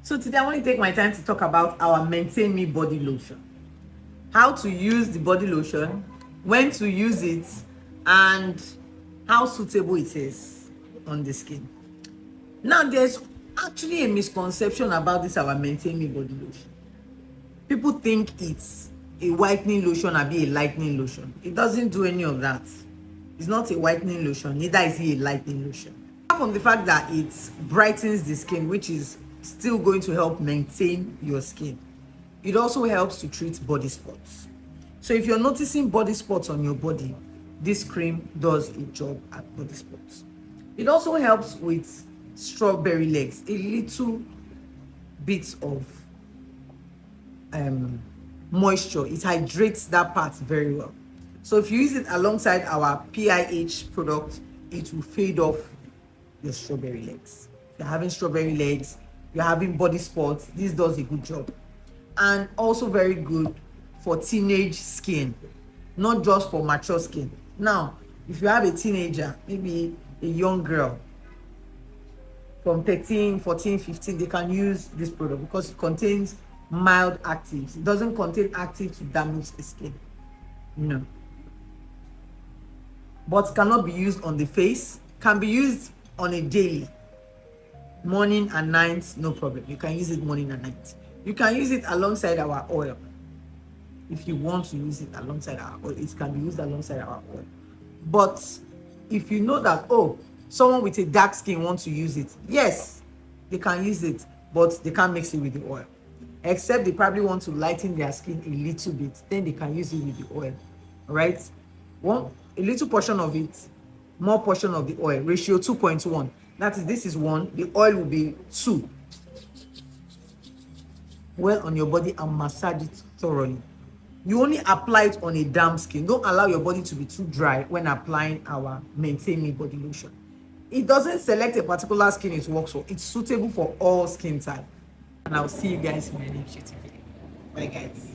So today I want to take my time to talk about our Maintain Me body lotion. How to use the body lotion, when to use it, and how suitable it is on the skin. Now there's actually a misconception about this our Maintain Me body lotion. People think it's a whitening lotion or be a lightening lotion. It doesn't do any of that. It's not a whitening lotion, neither is it a lightening lotion. Apart from the fact that it brightens the skin, which is still going to help maintain your skin, it also helps to treat body spots. So if you're noticing body spots on your body, this cream does a job at body spots. It also helps with strawberry legs, a little bit of moisture. It hydrates that part very well. So if you use it alongside our PIH product, it will fade off your strawberry legs. If you're having strawberry legs, you're having body spots, this does a good job. And also very good for teenage skin, not just for mature skin. Now, if you have a teenager, maybe a young girl from 13, 14, 15, they can use this product because it contains mild actives. It doesn't contain actives to damage the skin. No. But cannot be used on the face. Can be used on a daily. Morning and night, no problem. You can use it morning and night. You can use it alongside our oil. If you want to use it alongside our oil, it can be used alongside our oil. But if you know that, oh, someone with a dark skin wants to use it, yes, they can use it, but they can't mix it with the oil. Except they probably want to lighten their skin a little bit, then they can use it with the oil. All right? A little portion of it, more portion of the oil, ratio 2.1. That is, this is 1, the oil will be 2. Well on your body and massage it thoroughly. You only apply it on a damp skin. Don't allow your body to be too dry when applying our Maintain Me body lotion. It doesn't select a particular skin it works for. It's suitable for all skin types. And I'll see you guys in my next video. Bye guys.